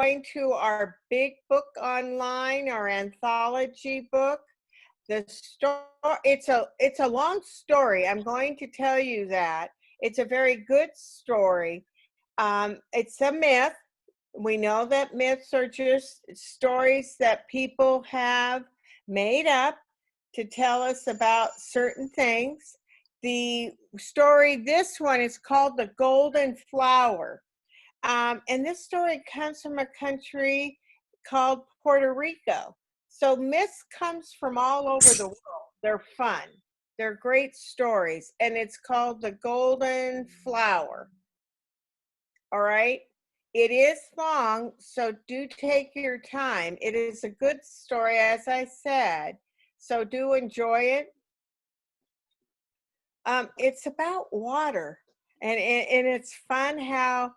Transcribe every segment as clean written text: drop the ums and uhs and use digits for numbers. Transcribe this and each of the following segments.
going to our big book online, our anthology book. The story, it's a long story. I'm going to tell you that. It's a very good story. It's a myth. We know that myths are just stories that people have made up to tell us about certain things. The story, this one is called The Golden Flower. And this story comes from a country called Puerto Rico. So myths comes from all over the world. They're fun. They're great stories. And it's called The Golden Flower. All right. It is long, so do take your time. It is a good story, as I said. So do enjoy it. It's about water. And it's fun how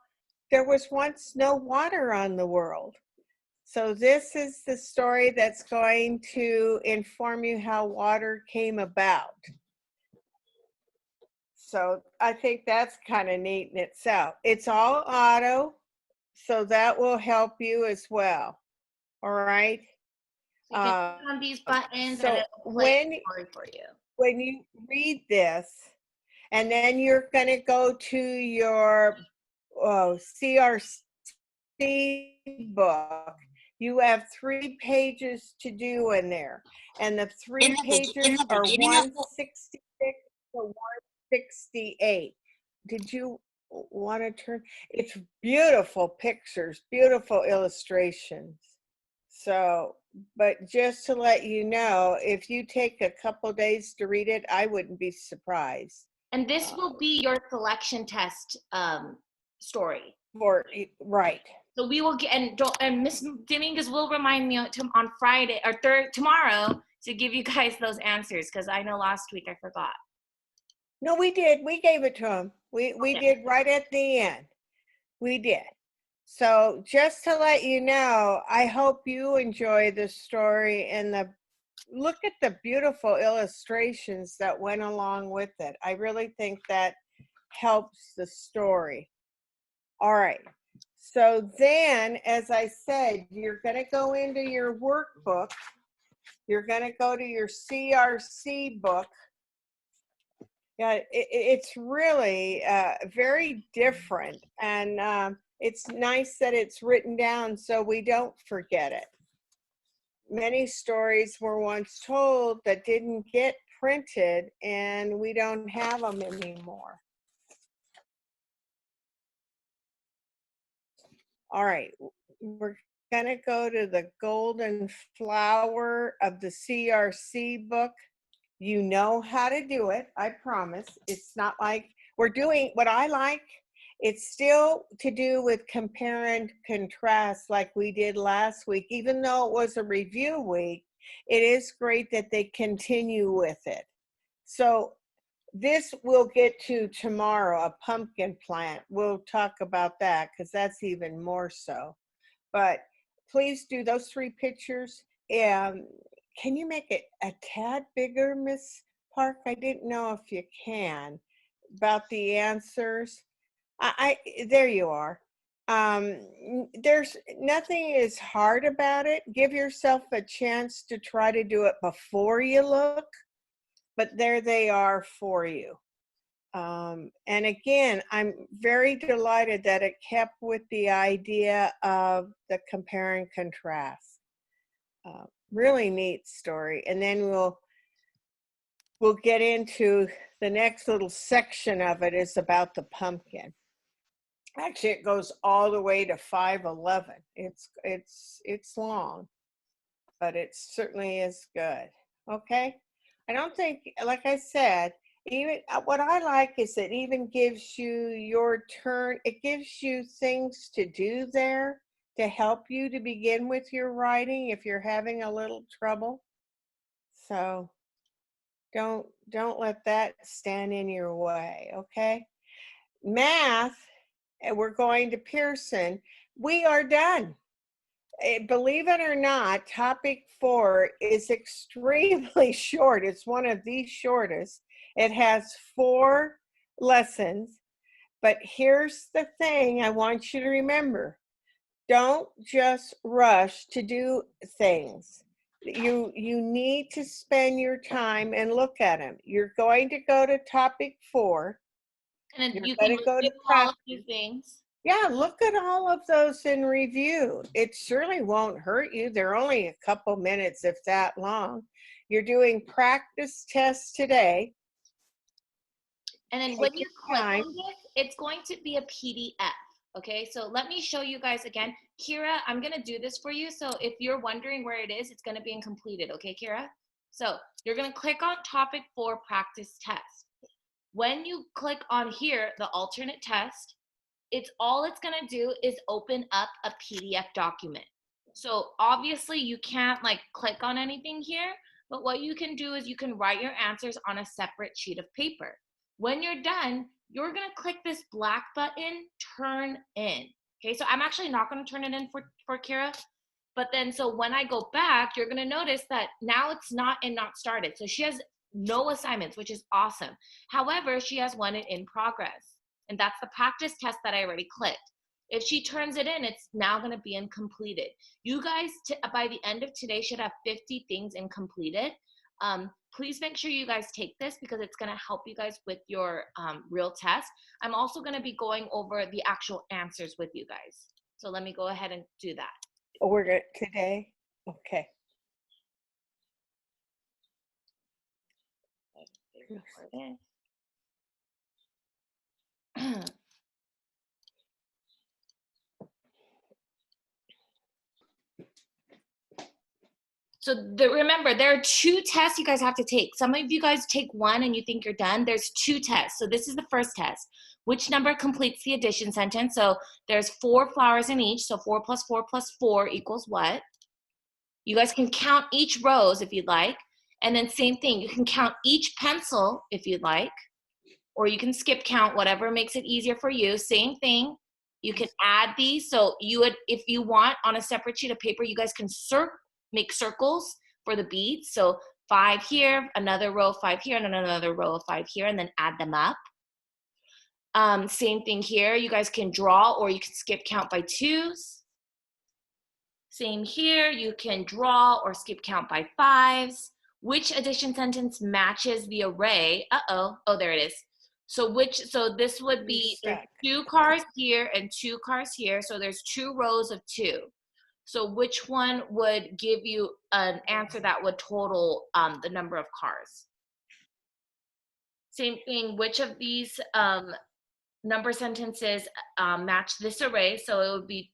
there was once no water on the world. So this is the story that's going to inform you how water came about. So I think that's kind of neat in itself. It's all auto, so that will help you as well. All right. So you can click on these buttons So and it will play a story for you. When you read this, and then you're going to go to your CRC book. You have 3 pages to do in there, and the 3 pages are 166 to 168. Did you want to turn? It's beautiful pictures, beautiful illustrations. So, but just to let you know, if you take a couple days to read it, I wouldn't be surprised. And this will be your selection test story. Right. So we will get, and Miss Dominguez will remind me on Friday or tomorrow to give you guys those answers, because I know last week I forgot. No, we did. We gave it to him. We did right at the end. We did. So just to let you know, I hope you enjoy the story and look at the beautiful illustrations that went along with it. I really think that helps the story. All right. So then, as I said, you're going to go into your workbook. You're going to go to your CRC book. Yeah, it's really very different. And it's nice that it's written down so we don't forget it. Many stories were once told that didn't get printed, and we don't have them anymore. All right, we're going to go to the Golden Flower of the CRC book. You know how to do it, I promise. It's not like we're doing what I like. It's still to do with compare and contrast like we did last week. Even though it was a review week, it is great that they continue with it. So this we'll get to tomorrow, a pumpkin plant. We'll talk about that because that's even more so. But please do those 3 pictures. And can you make it a tad bigger, Miss Park? I didn't know if you can, about the answers. There you are. There's nothing is hard about it. Give yourself a chance to try to do it before you look, but there they are for you. And again, I'm very delighted that it kept with the idea of the compare and contrast. Really neat story. And then we'll get into the next little section of it is about the pumpkin. Actually, it goes all the way to 511. It's long, but it certainly is good. Okay. I don't think, like I said, even what I like is it even gives you your turn. It gives you things to do there to help you to begin with your writing if you're having a little trouble. So don't let that stand in your way, okay? Math, we're going to Pearson. We are done. Believe it or not, topic 4 is extremely short. It's one of the shortest. It has 4 lessons, but here's the thing I want you to remember. don't just rush to do things. You need to spend your time and look at them. You're going to go to topic 4. And then You're you can going to go to review all of practice. these things. Yeah, look at all of those in review. It surely won't hurt you. They're only a couple minutes, if that long. You're doing practice tests today. And then Take when you your click time. on this, it's going to be a PDF. Okay, so let me show you guys again. Kira, I'm gonna do this for you. So if you're wondering where it is, it's gonna be in completed. Okay, Kira? So you're gonna click on topic 4 practice test. When you click on here, the alternate test, it's gonna do is open up a PDF document. So obviously you can't like click on anything here, but what you can do is you can write your answers on a separate sheet of paper. When you're done, you're gonna click this black button, turn in. Okay, so I'm actually not gonna turn it in for Kira, but then so when I go back, you're gonna notice that now it's not started. So she has no assignments, which is awesome. However, she has one in progress. And that's the practice test that I already clicked. If she turns it in, it's now going to be in completed. You guys, by the end of today, should have 50 things in completed. Please make sure you guys take this because it's going to help you guys with your real test. I'm also going to be going over the actual answers with you guys. So let me go ahead and do that. Oh, we're good today? Okay. So remember, there are 2 tests you guys have to take. Some of you guys take one and you think you're done. There's 2 tests. So this is the first test. Which number completes the addition sentence? So there's 4 flowers in each. So 4 plus 4 plus 4 equals what? You guys can count each rows if you'd like. And then same thing, you can count each pencil if you'd like. Or you can skip count, whatever makes it easier for you. Same thing. You can add these. So you would, if you want, on a separate sheet of paper, you guys can make circles for the beads. So 5 here, another row of 5 here, and another row of 5 here, and then add them up. Same thing here. You guys can draw or you can skip count by 2s. Same here. You can draw or skip count by 5s. Which addition sentence matches the array? Oh, there it is. So this would be 2 cars here and 2 cars here. So there's 2 rows of 2. So which one would give you an answer that would total the number of cars? Same thing, which of these number sentences match this array? So it would be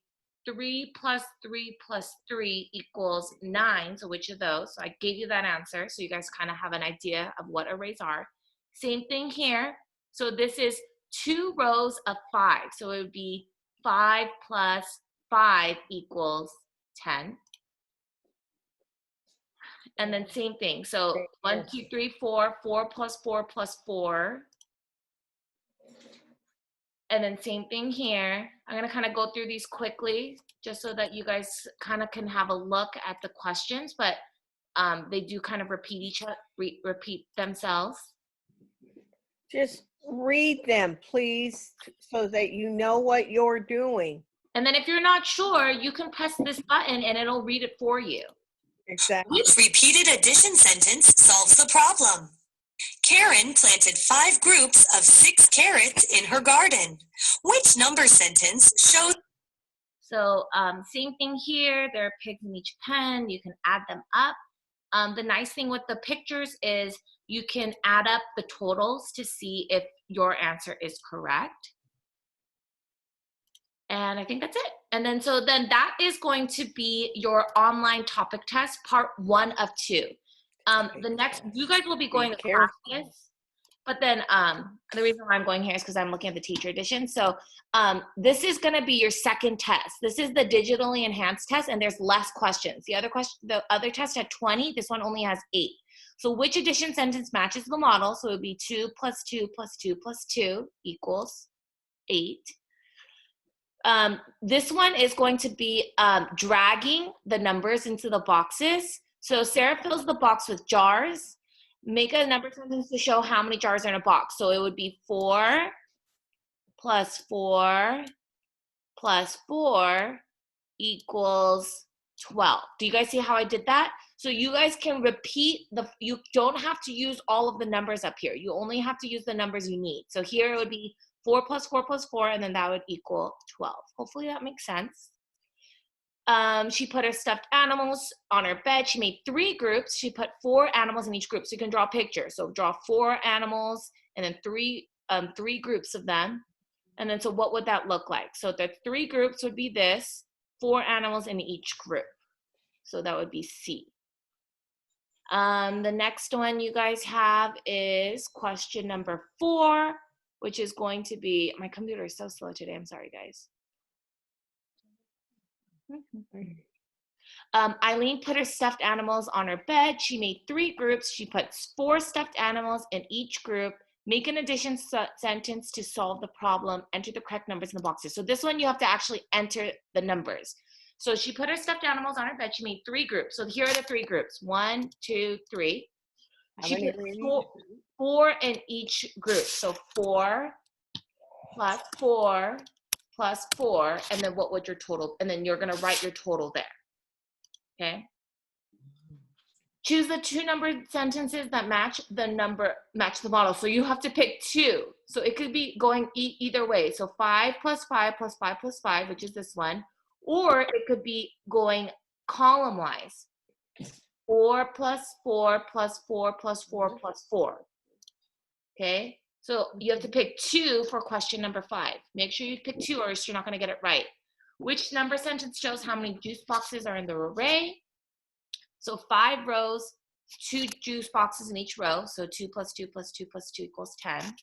3 plus 3 plus 3 equals 9. So which of those? So I gave you that answer. So you guys kind of have an idea of what arrays are. Same thing here. So this is 2 rows of 5. So it would be 5 plus 5 equals 10. And then same thing. So 1, 2, 3, 4, 4 plus 4 plus 4. And then same thing here. I'm gonna kind of go through these quickly just so that you guys kind of can have a look at the questions, but they do kind of repeat themselves. Just read them, please, so that you know what you're doing. And then if you're not sure, you can press this button and it'll read it for you. Exactly. Which repeated addition sentence solves the problem? Karen planted 5 groups of 6 carrots in her garden. Which number sentence shows? So same thing here. There are pigs in each pen. You can add them up. The nice thing with the pictures is you can add up the totals to see if your answer is correct. And I think that's it. And then then that is going to be your online topic test, part 1 of 2. The next, you guys will be going to practice, but then the reason why I'm going here is because I'm looking at the teacher edition. So this is going to be your second test. This is the digitally enhanced test, and there's less questions. The other test had 20. This one only has 8. So which addition sentence matches the model? So it would be 2 plus 2 plus 2 plus 2 equals 8. This one is going to be dragging the numbers into the boxes. So Sarah fills the box with jars. Make a number sentence to show how many jars are in a box. So it would be 4 plus 4 plus 4 equals 12. Do you guys see how I did that? So you guys can repeat you don't have to use all of the numbers up here. You only have to use the numbers you need. So here it would be 4 plus 4 plus 4, and then that would equal 12. Hopefully that makes sense. She put her stuffed animals on her bed. She made 3 groups. She put 4 animals in each group. So you can draw a picture. So draw 4 animals and then 3 groups of them. And then so what would that look like? So the 3 groups would be this, 4 animals in each group. So that would be C. The next one you guys have is question number 4, which is going to be, my computer is so slow today. I'm sorry, guys. Eileen put her stuffed animals on her bed. She made 3 groups. She put 4 stuffed animals in each group. Make an addition sentence to solve the problem. Enter the correct numbers in the boxes. So this one you have to actually enter the numbers. So she put her stuffed animals on her bed. She made 3 groups. So here are the 3 groups. 1, 2, 3. She put 4 in each group. So 4 plus 4 plus 4. And then what would your total? And then you're going to write your total there. Okay. Choose the 2 numbered sentences that match the model. So you have to pick 2. So it could be going either way. So 5 plus 5 plus 5 plus 5, which is this one. Or it could be going column wise. 4 plus 4 plus 4 plus 4 plus 4. Okay. So you have to pick 2 for question number 5. Make sure you pick 2 or else you're not going to get it right. Which number sentence shows how many juice boxes are in the array? So 5 rows, 2 juice boxes in each row. So 2 plus 2 plus 2 plus 2 equals 10.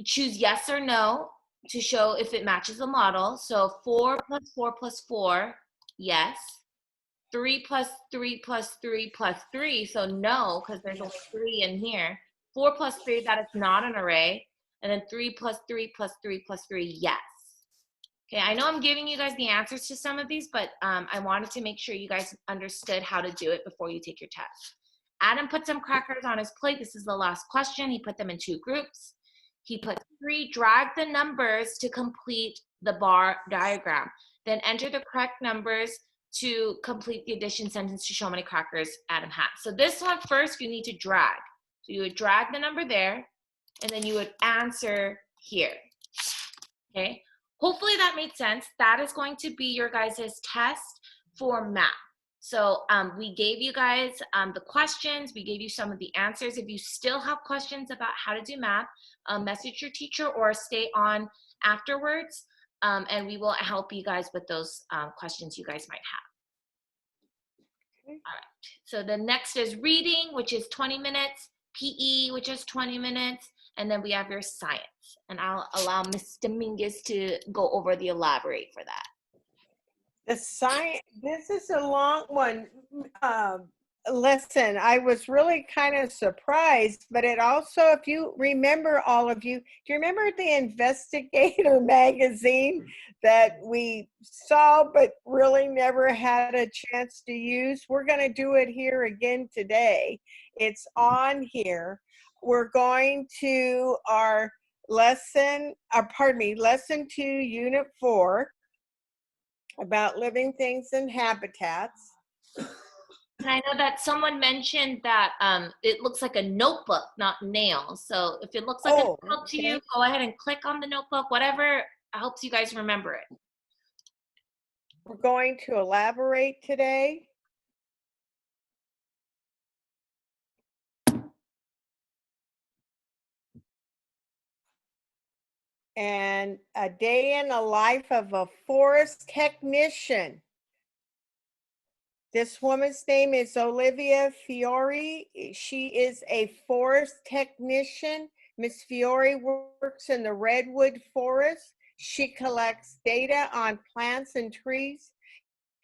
Choose yes or no to show if it matches the model. So 4 plus 4 plus 4, yes. 3 plus 3 plus 3 plus 3, so no, because there's only 3 in here. 4 plus 3, that is not an array. And then 3 plus 3 plus 3 plus 3, yes. Okay, I know I'm giving you guys the answers to some of these, but I wanted to make sure you guys understood how to do it before you take your test. Adam put some crackers on his plate. This is the last question. He put them in 2 groups. He put 3, drag the numbers to complete the bar diagram. Then enter the correct numbers to complete the addition sentence to show how many crackers Adam has. So this one first, you need to drag. So you would drag the number there, and then you would answer here. Okay. Hopefully that made sense. That is going to be your guys' test for math. So we gave you guys the questions. We gave you some of the answers. If you still have questions about how to do math, message your teacher or stay on afterwards, and we will help you guys with those questions you guys might have. Okay. All right. So the next is reading, which is 20 minutes, PE, which is 20 minutes, and then we have your science. And I'll allow Ms. Dominguez to go over the elaborate for that. The science, this is a long one. Listen, I was really kind of surprised, but it also, if you remember, all of you, do you remember the Investigator magazine that we saw but really never had a chance to use? We're going to do it here again today. It's on here. We're going to our lesson 2, unit 4, about living things and habitats. And I know that someone mentioned that it looks like a notebook, not nails. So if it looks like a notebook to you, go ahead and click on the notebook, whatever helps you guys remember it. We're going to elaborate today. And a day in the life of a forest technician. This woman's name is Olivia Fiore. She is a forest technician. Miss Fiore works in the redwood forest. She collects data on plants and trees.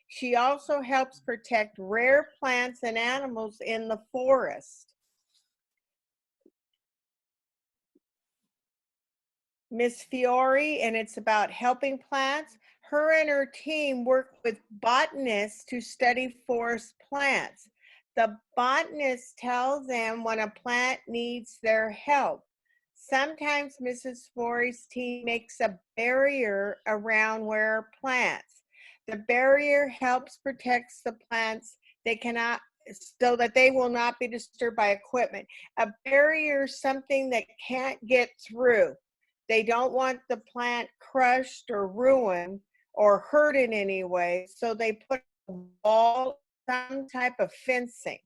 She also helps protect rare plants and animals in the forest. Miss Fiore, and it's about helping plants. Her and her team work with botanists to study forest plants. The botanist tells them when a plant needs their help. Sometimes Mrs. Forey's team makes a barrier around where are plants. The barrier helps protect the plants they cannot, so that they will not be disturbed by equipment. A barrier is something that can't get through. They don't want the plant crushed or ruined or hurt in any way, so they put a wall, some type of fencing.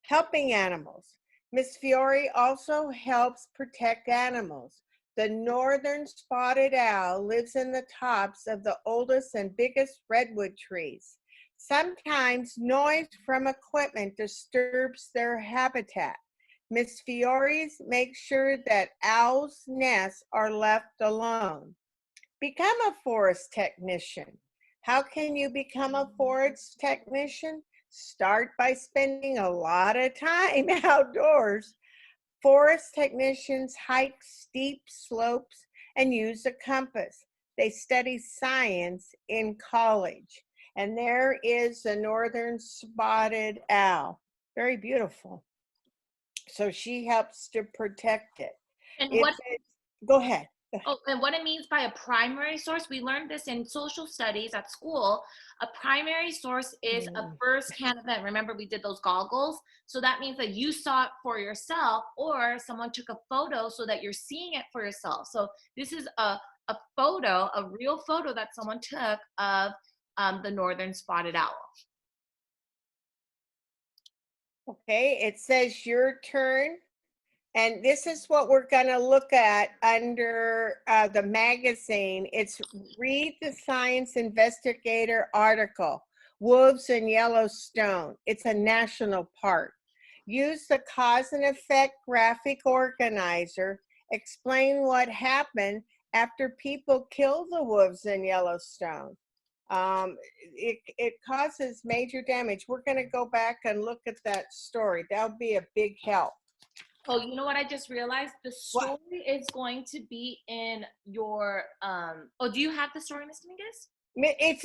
Helping animals. Miss Fiore also helps protect animals. The northern spotted owl lives in the tops of the oldest and biggest redwood trees. Sometimes noise from equipment disturbs their habitat. Miss Fiore's makes sure that owls' nests are left alone. Become a forest technician. How can you become a forest technician? Start by spending a lot of time outdoors. Forest technicians hike steep slopes and use a compass. They study science in college. And there is the northern spotted owl. Very beautiful. So she helps to protect it. And It what says, go ahead. Oh, and what it means by a primary source, we learned this in social studies at school. A primary source is a first-hand event. Remember, we did those goggles? So that means that you saw it for yourself, or someone took a photo so that you're seeing it for yourself. So this is a photo, a real photo that someone took of the northern spotted owl. Okay, it says your turn. And this is what we're going to look at under the magazine. It's Read the Science Investigator article, Wolves in Yellowstone. It's a national park. Use the cause and effect graphic organizer. Explain what happened after people killed the wolves in Yellowstone. It causes major damage. We're going to go back and look at that story. That'll be a big help. Oh, you know what I just realized? The story is going to be in your, oh, do you have the story, Ms. Dominguez? It's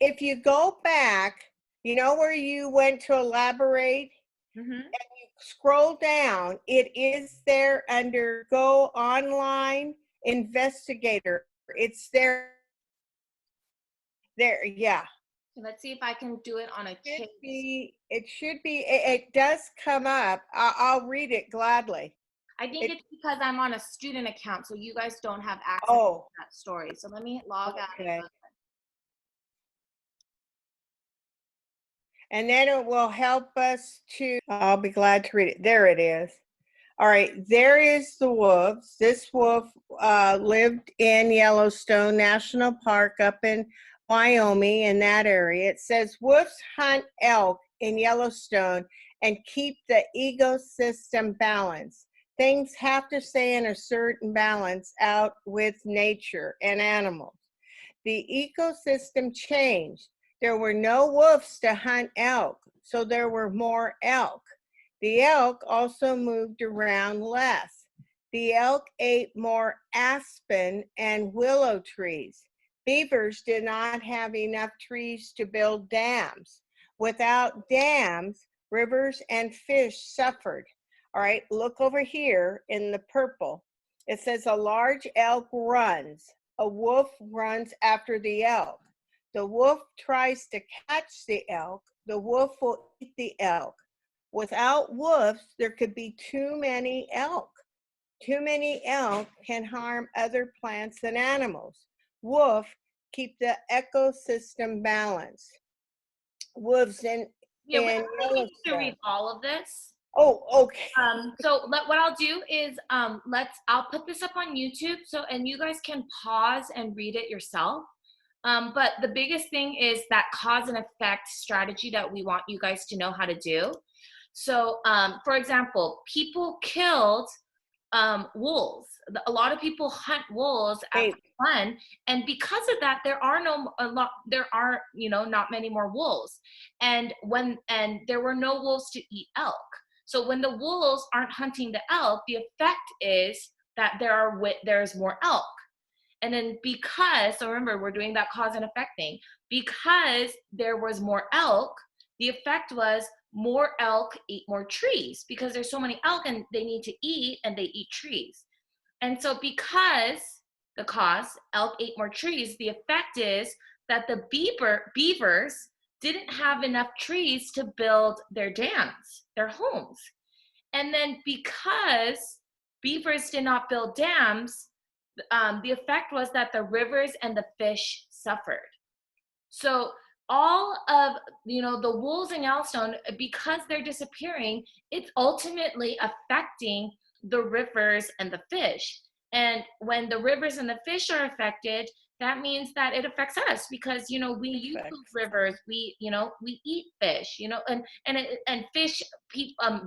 if you go back, you know where you went to elaborate, Mm-hmm. and you scroll down, it is there under Go Online Investigator. It's there. There, yeah. Let's see if I can do it on a case. It should be, it does come up. I'll read it gladly. I think it's because I'm on a student account, so you guys don't have access to that story. So let me log out. And then it will help us to, I'll be glad to read it. There it is. All right, there is the wolves. This wolf lived in Yellowstone National Park up in Wyoming, in that area. It says wolves hunt elk in Yellowstone and keep the ecosystem balanced. Things have to stay in a certain balance out with nature and animals. The ecosystem changed. There were no wolves to hunt elk, so there were more elk. The elk also moved around less. The elk ate more aspen and willow trees. Beavers did not have enough trees to build dams. Without dams, rivers and fish suffered. All right, look over here in the purple. It says a large elk runs. A wolf runs after the elk. The wolf tries to catch the elk. The wolf will eat the elk. Without wolves, there could be too many elk. Too many elk can harm other plants and animals. Wolf keep the ecosystem balanced. Wolves in we don't need to read Yellowstone. all of this. Oh, okay. So what I'll do is I'll put this up on YouTube, and you guys can pause and read it yourself. But the biggest thing is that cause and effect strategy that we want you guys to know how to do. So, for example, people killed wolves. A lot of people hunt wolves as fun, and because of that, there are not many more wolves. And there were no wolves to eat elk. So when the wolves aren't hunting the elk, the effect is that there's more elk. And then so remember, we're doing that cause and effect thing. Because there was more elk, the effect was more elk eat more trees, because there's so many elk and they need to eat, and they eat trees. And so because the cause, elk ate more trees, the effect is that the beavers didn't have enough trees to build their dams, their homes. And then because beavers did not build dams, the effect was that the rivers and the fish suffered. So all of the wolves in Yellowstone, because they're disappearing, it's ultimately affecting the rivers and the fish. And when the rivers and the fish are affected, that means that it affects us because we use those rivers. We eat fish. And fish.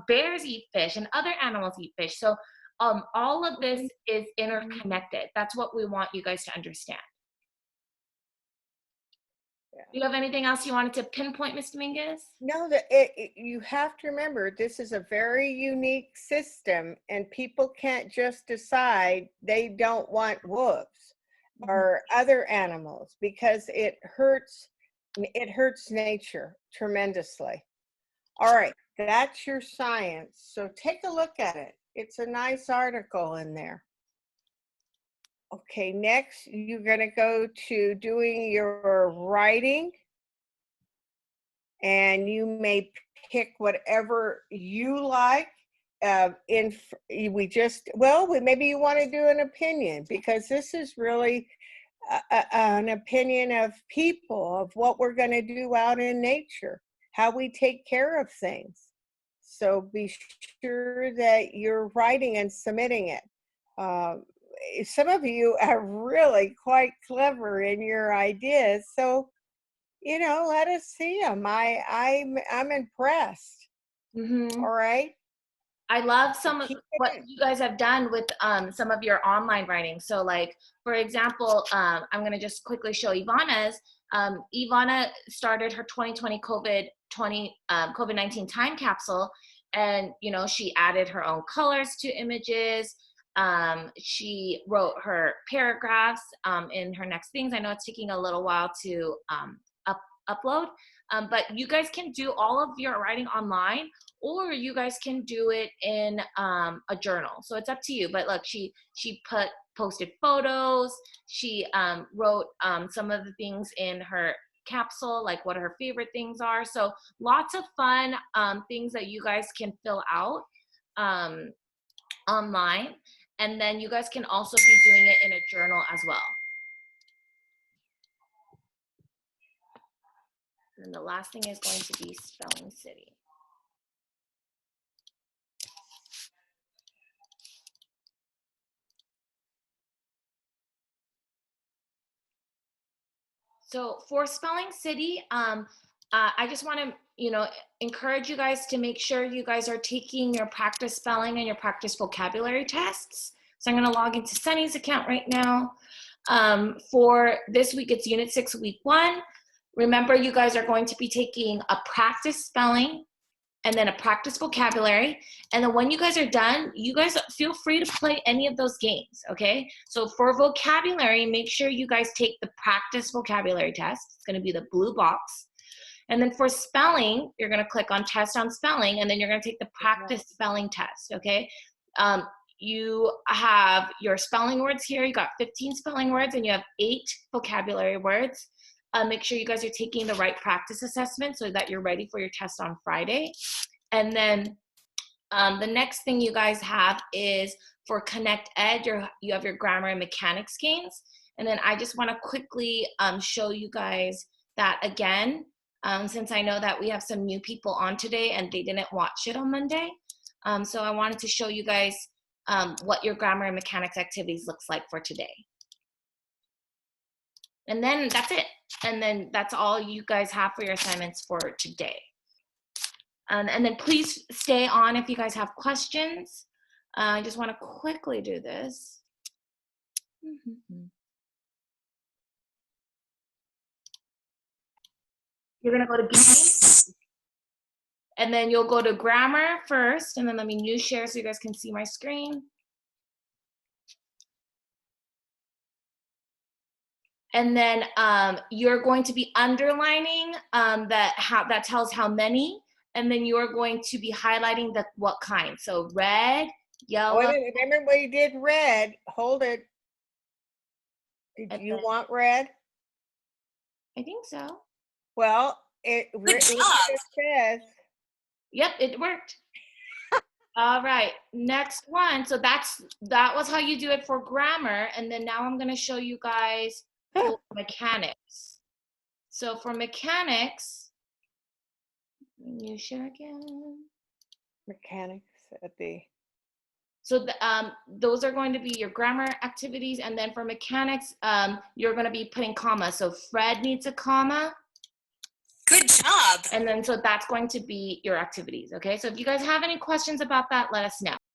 Bears eat fish, and other animals eat fish. So all of this is interconnected. That's what we want you guys to understand. Do you have anything else you wanted to pinpoint, Ms. Dominguez? No, you have to remember, this is a very unique system, and people can't just decide they don't want wolves or other animals because it hurts nature tremendously. All right, that's your science. So take a look at it. It's a nice article in there. Okay, next you're going to go to doing your writing, and you may pick whatever you like. Maybe you want to do an opinion, because this is really an opinion of people, of what we're going to do out in nature, how we take care of things. So be sure that you're writing and submitting it. Some of you are really quite clever in your ideas, so let us see them. I'm impressed. Mm-hmm. All right. I love some of what you guys have done with some of your online writing. So, like, for example, I'm going to just quickly show Ivana's. Ivana started her 2020 COVID-19 time capsule, and she added her own colors to images. She wrote her paragraphs in her next things. I know it's taking a little while to upload, but you guys can do all of your writing online, or you guys can do it in a journal. So it's up to you. But look, she posted photos. She wrote some of the things in her capsule, like what her favorite things are. So lots of fun things that you guys can fill out online. And then you guys can also be doing it in a journal as well. And the last thing is going to be Spelling City. So for Spelling City, I just want to, encourage you guys to make sure you guys are taking your practice spelling and your practice vocabulary tests. So I'm going to log into Sunny's account right now. For this week, it's Unit 6, Week 1. Remember, you guys are going to be taking a practice spelling and then a practice vocabulary. And then when you guys are done, you guys feel free to play any of those games, okay? So for vocabulary, make sure you guys take the practice vocabulary test. It's gonna be the blue box. And then for spelling, you're gonna click on test on spelling, and then you're gonna take the practice spelling test, okay? You have your spelling words here. You got 15 spelling words, and you have 8 vocabulary words. Make sure you guys are taking the right practice assessment so that you're ready for your test on Friday. And then the next thing you guys have is for Connect Ed, you have your grammar and mechanics games. And then I just want to quickly show you guys that again, since I know that we have some new people on today and they didn't watch it on Monday. So I wanted to show you guys what your grammar and mechanics activities looks like for today. And then that's it. And then that's all you guys have for your assignments for today. And then please stay on if you guys have questions. I just want to quickly do this. You're going to go to games. And then you'll go to grammar first. And then let me new share so you guys can see my screen. And then you're going to be underlining that tells how many, and then you're going to be highlighting what kind. So red, Oh, wait a yellow. minute, remember we did red? Hold it. Did And you then- want red? I think so. Well, look what job. it says. Yep, it worked. All right, next one. So that was how you do it for grammar, and then now I'm gonna show you guys for mechanics. So for mechanics, you share again. Mechanics at the, So those are going to be your grammar activities, and then for mechanics, you're going to be putting comma. So Fred needs a comma, Good job. and then so that's going to be your activities. Okay. So if you guys have any questions about that, let us know.